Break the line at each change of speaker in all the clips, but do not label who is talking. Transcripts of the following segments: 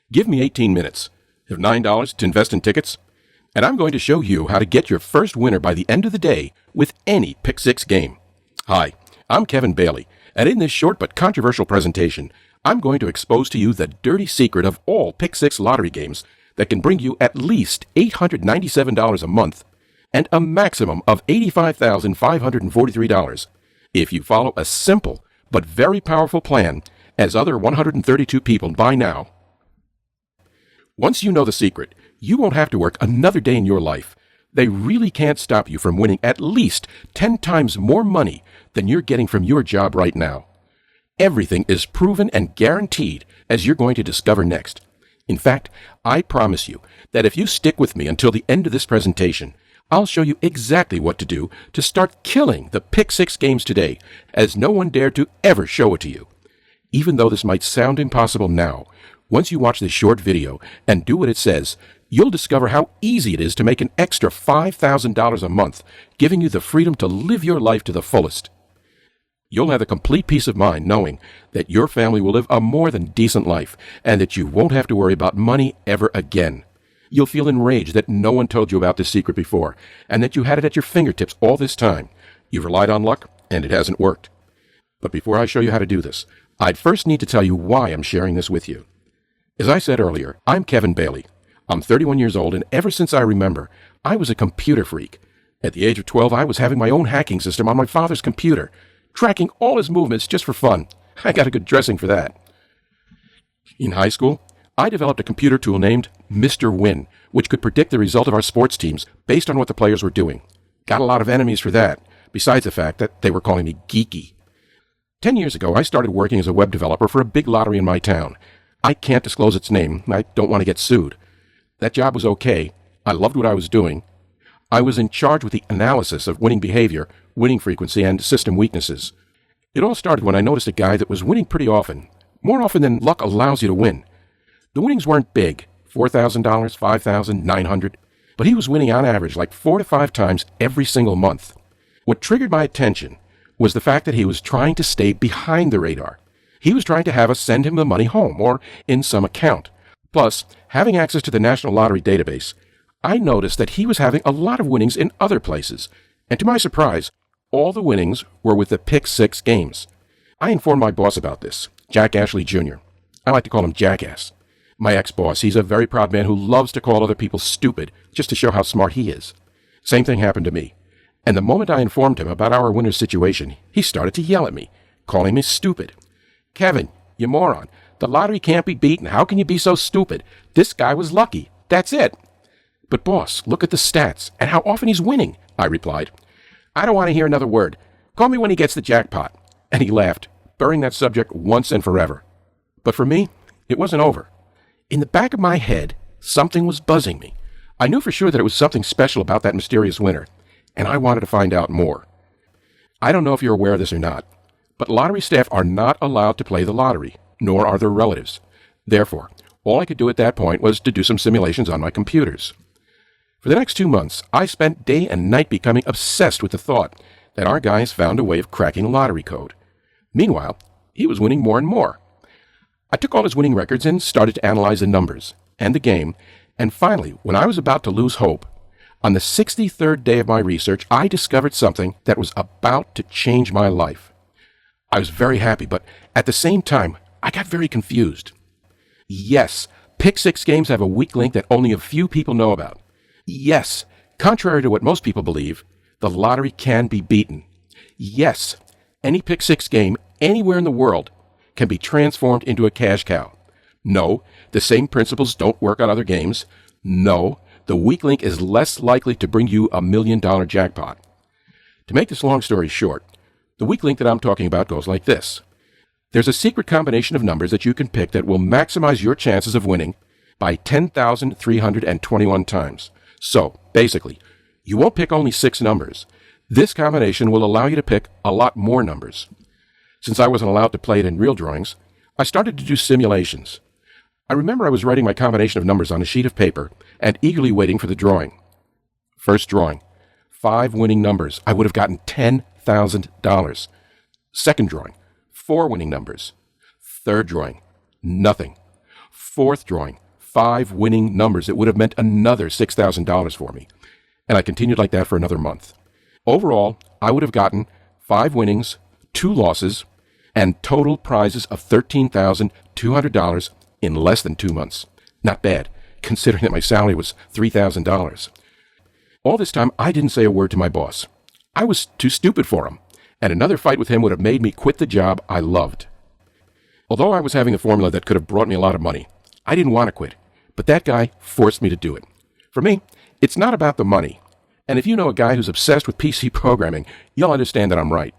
Give me 18 minutes. Have $9 to invest in tickets, and I'm going to show you how to get your first winner by the end of the day with any Pick 6 game. Hi, I'm Kevin Bailey, and in this short but controversial presentation, I'm going to expose to you the dirty secret of all Pick 6 lottery games that can bring you at least $897 a month and a maximum of $85,543 if you follow a simple but very powerful plan as other 132 people by now. Once you know the secret, you won't have to work another day in your life. They really can't stop you from winning at least 10 times more money than you're getting from your job right now. Everything is proven and guaranteed, as you're going to discover next. In fact, I promise you that if you stick with me until the end of this presentation, I'll show you exactly what to do to start killing the Pick 6 games today, as no one dared to ever show it to you. Even though this might sound impossible now, once you watch this short video and do what it says, you'll discover how easy it is to make an extra $5,000 a month, giving you the freedom to live your life to the fullest. You'll have a complete peace of mind knowing that your family will live a more than decent life and that you won't have to worry about money ever again. You'll feel enraged that no one told you about this secret before and that you had it at your fingertips all this time. You've relied on luck and it hasn't worked. But before I show you how to do this, I'd first need to tell you why I'm sharing this with you. As I said earlier, I'm Kevin Bailey. I'm 31 years old, and ever since I remember, I was a computer freak. At the age of 12, I was having my own hacking system on my father's computer, tracking all his movements just for fun. I got a good dressing for that. In high school, I developed a computer tool named Mr. Win, which could predict the result of our sports teams based on what the players were doing. Got a lot of enemies for that, besides the fact that they were calling me geeky. 10 years ago, I started working as a web developer for a big lottery in my town. I can't disclose its name. I don't want to get sued. That job was okay. I loved what I was doing. I was in charge with the analysis of winning behavior, winning frequency, and system weaknesses. It all started when I noticed a guy that was winning pretty often, more often than luck allows you to win. The winnings weren't big, $4,000, $5,000, $900, but he was winning on average like 4 to 5 times every single month. What triggered my attention was the fact that he was trying to stay behind the radar. He was trying to have us send him the money home or in some account. Plus, having access to the National Lottery database, I noticed that he was having a lot of winnings in other places, and to my surprise, all the winnings were with the Pick 6 games. I informed my boss about this, Jack Ashley Jr. I like to call him Jackass. My ex-boss, he's a very proud man who loves to call other people stupid just to show how smart he is. Same thing happened to me, and the moment I informed him about our winner's situation, he started to yell at me, calling me stupid. Kevin, you moron. The lottery can't be beaten. How can you be so stupid? This guy was lucky. That's it. But boss, look at the stats and how often he's winning, I replied. I don't want to hear another word. Call me when he gets the jackpot. And he laughed, burying that subject once and forever. But for me, it wasn't over. In the back of my head, something was buzzing me. I knew for sure that it was something special about that mysterious winner, and I wanted to find out more. I don't know if you're aware of this or not, but lottery staff are not allowed to play the lottery, nor are their relatives. Therefore, all I could do at that point was to do some simulations on my computers. For the next 2 months, I spent day and night becoming obsessed with the thought that our guys found a way of cracking the lottery code. Meanwhile, he was winning more and more. I took all his winning records and started to analyze the numbers and the game, and finally, when I was about to lose hope, on the 63rd day of my research, I discovered something that was about to change my life. I was very happy, but at the same time, I got very confused. Yes, Pick 6 games have a weak link that only a few people know about. Yes, contrary to what most people believe, the lottery can be beaten. Yes, any Pick 6 game anywhere in the world can be transformed into a cash cow. No, the same principles don't work on other games. No, the weak link is less likely to bring you a $1 million jackpot. To make this long story short, the weak link that I'm talking about goes like this. There's a secret combination of numbers that you can pick that will maximize your chances of winning by 10,321 times. So, basically, you won't pick only 6 numbers. This combination will allow you to pick a lot more numbers. Since I wasn't allowed to play it in real drawings, I started to do simulations. I remember I was writing my combination of numbers on a sheet of paper and eagerly waiting for the drawing. First drawing, 5 winning numbers. I would have gotten $10,000. Second drawing, 4 winning numbers. Third drawing, nothing. Fourth drawing, 5 winning numbers. It would have meant another $6,000 for me. And I continued like that for another month. Overall, I would have gotten 5 winnings, 2 losses, and total prizes of $13,200 in less than 2 months. Not bad, considering that my salary was $3,000. All this time, I didn't say a word to my boss. I was too stupid for him, and another fight with him would have made me quit the job I loved. Although I was having a formula that could have brought me a lot of money, I didn't want to quit, but that guy forced me to do it. For me, it's not about the money, and if you know a guy who's obsessed with PC programming, you'll understand that I'm right.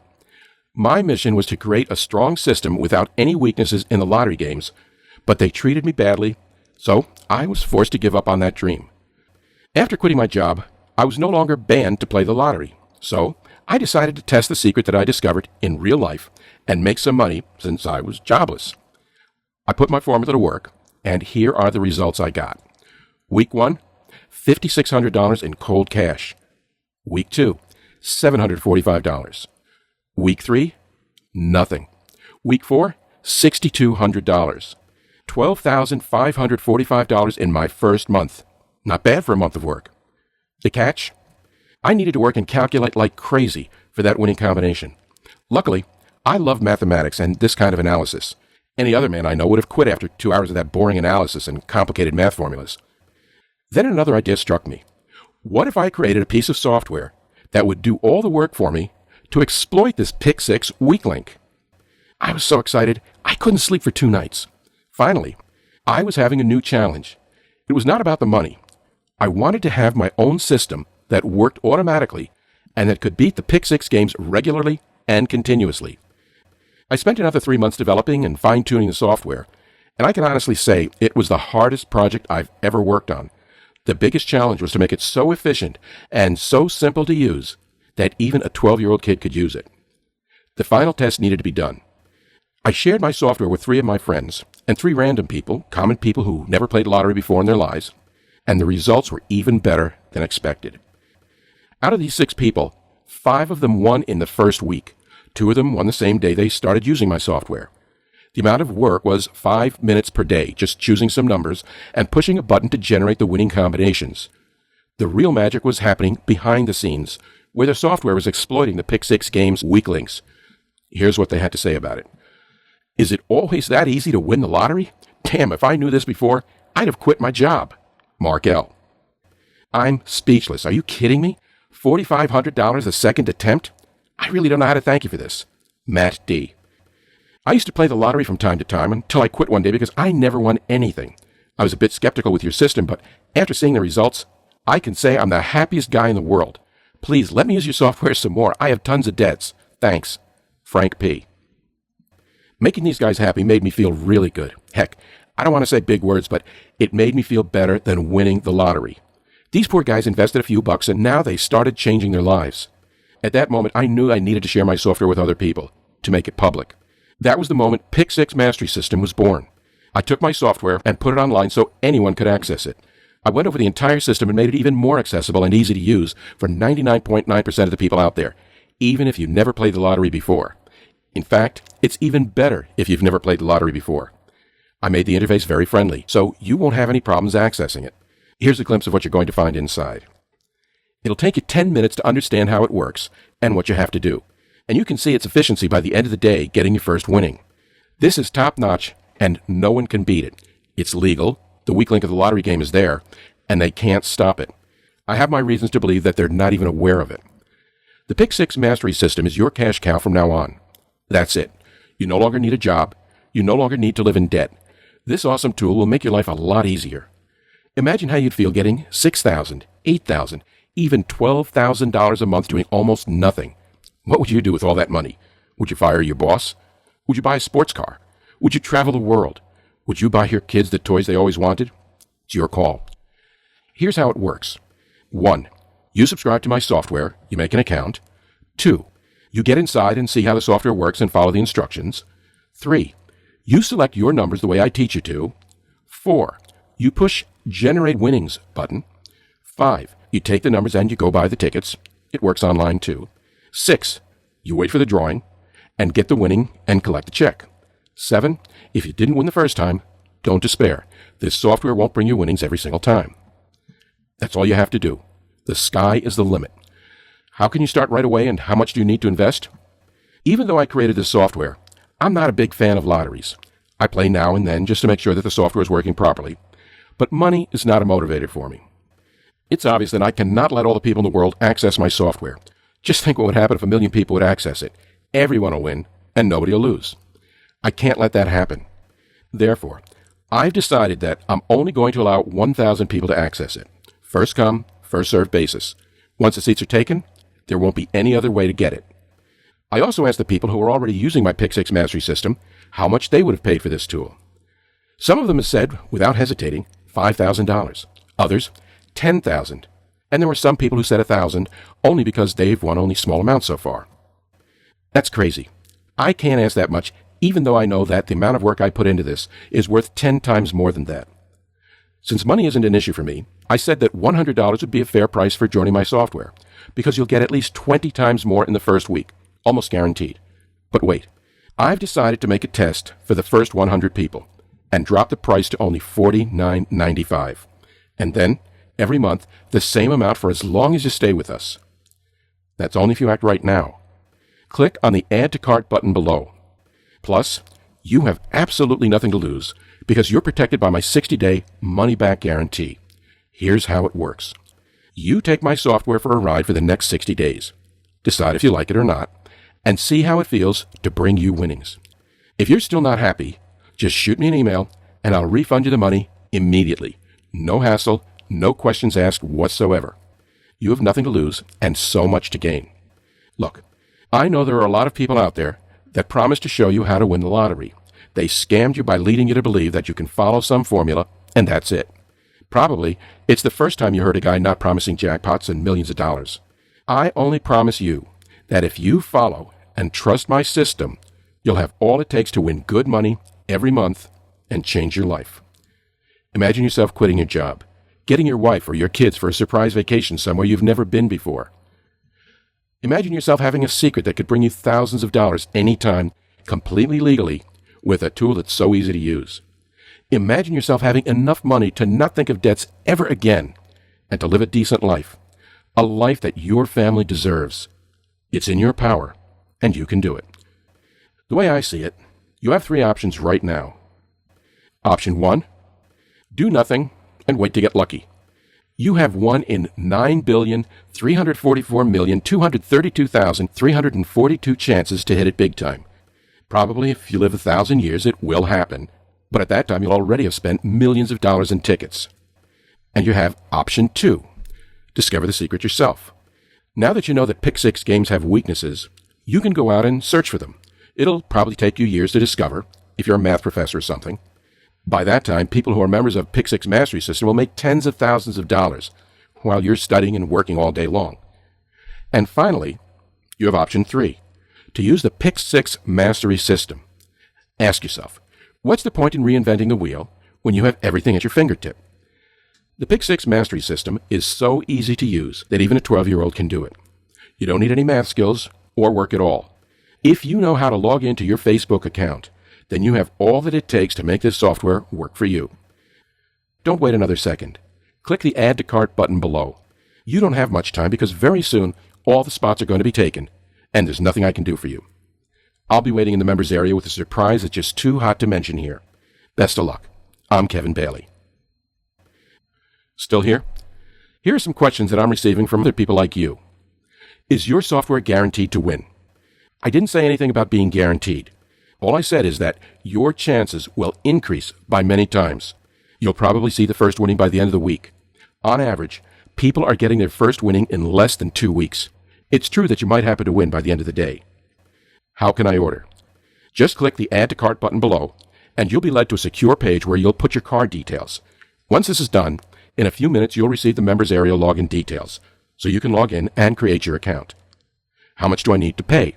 My mission was to create a strong system without any weaknesses in the lottery games, but they treated me badly, so I was forced to give up on that dream. After quitting my job, I was no longer banned to play the lottery, so I decided to test the secret that I discovered in real life and make some money since I was jobless. I put my formula to work, and here are the results I got. Week 1, $5,600 in cold cash. Week 2, $745. Week 3, nothing. Week 4, $6,200. $12,545 in my first month. Not bad for a month of work. The catch? I needed to work and calculate like crazy for that winning combination. Luckily, I love mathematics and this kind of analysis. Any other man I know would have quit after 2 hours of that boring analysis and complicated math formulas. Then another idea struck me. What if I created a piece of software that would do all the work for me to exploit this Pick6 weak link? I was so excited, I couldn't sleep for 2 nights. Finally, I was having a new challenge. It was not about the money. I wanted to have my own system that worked automatically and that could beat the Pick6 games regularly and continuously. I spent another 3 months developing and fine-tuning the software, and I can honestly say it was the hardest project I've ever worked on. The biggest challenge was to make it so efficient and so simple to use that even a 12-year-old kid could use it. The final test needed to be done. I shared my software with 3 of my friends and 3 random people, common people who never played lottery before in their lives, and the results were even better than expected. Out of these 6 people, 5 of them won in the first week. 2 of them won the same day they started using my software. The amount of work was 5 minutes per day, just choosing some numbers and pushing a button to generate the winning combinations. The real magic was happening behind the scenes, where the software was exploiting the Pick6 game's weak links. Here's what they had to say about it. Is it always that easy to win the lottery? Damn, if I knew this before, I'd have quit my job. Mark L. I'm speechless. Are you kidding me? $4,500 a second attempt? I really don't know how to thank you for this. Matt D. I used to play the lottery from time to time until I quit one day because I never won anything. I was a bit skeptical with your system, but after seeing the results, I can say I'm the happiest guy in the world. Please let me use your software some more. I have tons of debts. Thanks. Frank P. Making these guys happy made me feel really good. Heck, I don't want to say big words, but it made me feel better than winning the lottery. These poor guys invested a few bucks and now they started changing their lives. At that moment, I knew I needed to share my software with other people to make it public. That was the moment Pick6 Mastery System was born. I took my software and put it online so anyone could access it. I went over the entire system and made it even more accessible and easy to use for 99.9% of the people out there, even if you never played the lottery before. In fact, it's even better if you've never played the lottery before. I made the interface very friendly, so you won't have any problems accessing it. Here's a glimpse of what you're going to find inside. It'll take you 10 minutes to understand how it works and what you have to do, and you can see its efficiency by the end of the day getting your first winning. This is top-notch, and no one can beat it. It's legal, the weak link of the lottery game is there, and they can't stop it. I have my reasons to believe that they're not even aware of it. The Pick6 Mastery System is your cash cow from now on. That's it. You no longer need a job. You no longer need to live in debt. This awesome tool will make your life a lot easier. Imagine how you'd feel getting $6,000, $8,000, even $12,000 a month doing almost nothing. What would you do with all that money? Would you fire your boss? Would you buy a sports car? Would you travel the world? Would you buy your kids the toys they always wanted? It's your call. Here's how it works. 1. You subscribe to my software. You make an account. 2. You get inside and see how the software works and follow the instructions. 3. You select your numbers the way I teach you to. 4. You push Generate Winnings button. 5. You take the numbers and you go buy the tickets. It works online too. 6. You wait for the drawing and get the winning and collect the check. 7. If you didn't win the first time, Don't despair. This software won't bring you winnings every single time. That's all you have to do. The sky is the limit. How can you start right away, and how much do you need to invest? Even though I created this software, I'm not a big fan of lotteries. I play now and then just to make sure that the software is working properly. But money is not a motivator for me. It's obvious that I cannot let all the people in the world access my software. Just think what would happen if 1 million people would access it. Everyone will win, and nobody will lose. I can't let that happen. Therefore, I've decided that I'm only going to allow 1,000 people to access it. First come, first served basis. Once the seats are taken, there won't be any other way to get it. I also asked the people who are already using my Pick 6 Mastery System how much they would have paid for this tool. Some of them have said, without hesitating, $5,000. Others, $10,000. And there were some people who said $1,000 only because they've won only small amounts so far. That's crazy. I can't ask that much, even though I know that the amount of work I put into this is worth 10 times more than that. Since money isn't an issue for me, I said that $100 would be a fair price for joining my software, because you'll get at least 20 times more in the first week, almost guaranteed. But wait, I've decided to make a test for the first 100 people, and drop the price to only $49.95. And then, every month, the same amount for as long as you stay with us. That's only if you act right now. Click on the Add to Cart button below. Plus, you have absolutely nothing to lose because you're protected by my 60-day money-back guarantee. Here's how it works. You take my software for a ride for the next 60 days. Decide if you like it or not, and see how it feels to bring you winnings. If you're still not happy, just shoot me an email, and I'll refund you the money immediately. No hassle, no questions asked whatsoever. You have nothing to lose and so much to gain. Look, I know there are a lot of people out there that promise to show you how to win the lottery. They scammed you by leading you to believe that you can follow some formula, and that's it. Probably, it's the first time you heard a guy not promising jackpots and millions of dollars. I only promise you that if you follow and trust my system, you'll have all it takes to win good money every month and change your life. Imagine yourself quitting your job, getting your wife or your kids for a surprise vacation somewhere you've never been before. Imagine yourself having a secret that could bring you thousands of dollars anytime, completely legally, with a tool that's so easy to use. Imagine yourself having enough money to not think of debts ever again, and to live a decent life, a life that your family deserves. It's in your power, and you can do it. The way I see it, you have 3 options right now. Option 1, do nothing and wait to get lucky. You have 1 in 9,344,232,342 chances to hit it big time. Probably if you live 1,000 years, it will happen. But at that time, you'll already have spent millions of dollars in tickets. And you have option 2, discover the secret yourself. Now that you know that Pick 6 games have weaknesses, you can go out and search for them. It'll probably take you years to discover, if you're a math professor or something. By that time, people who are members of Pick 6 Mastery System will make tens of thousands of dollars while you're studying and working all day long. And finally, you have option 3, to use the Pick 6 Mastery System. Ask yourself, what's the point in reinventing the wheel when you have everything at your fingertip? The Pick 6 Mastery System is so easy to use that even a 12-year-old can do it. You don't need any math skills or work at all. If you know how to log into your Facebook account, then you have all that it takes to make this software work for you. Don't wait another second. Click the Add to Cart button below. You don't have much time because very soon all the spots are going to be taken, and there's nothing I can do for you. I'll be waiting in the members area with a surprise that's just too hot to mention here. Best of luck. I'm Kevin Bailey. Still here? Here are some questions that I'm receiving from other people like you. Is your software guaranteed to win? I didn't say anything about being guaranteed. All I said is that your chances will increase by many times. You'll probably see the first winning by the end of the week. On average, people are getting their first winning in less than 2 weeks. It's true that you might happen to win by the end of the day. How can I order? Just click the Add to Cart button below, and you'll be led to a secure page where you'll put your card details. Once this is done, in a few minutes you'll receive the members area login details, so you can log in and create your account. How much do I need to pay?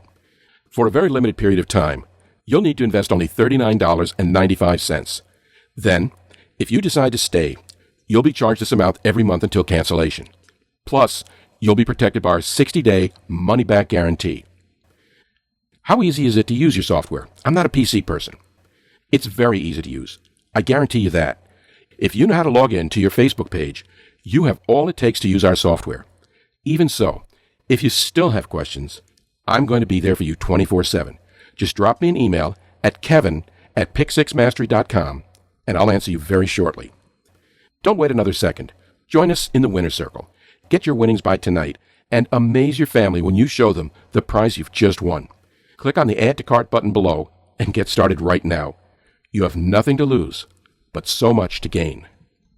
For a very limited period of time, you'll need to invest only $39.95. Then, if you decide to stay, you'll be charged this amount every month until cancellation. Plus, you'll be protected by our 60-day money-back guarantee. How easy is it to use your software? I'm not a PC person. It's very easy to use. I guarantee you that. If you know how to log in to your Facebook page, you have all it takes to use our software. Even so, if you still have questions, I'm going to be there for you 24/7. Just drop me an email at kevin@pick6mastery.com, and I'll answer you very shortly. Don't wait another second. Join us in the winner's circle. Get your winnings by tonight, and amaze your family when you show them the prize you've just won. Click on the Add to Cart button below and get started right now. You have nothing to lose, but so much to gain.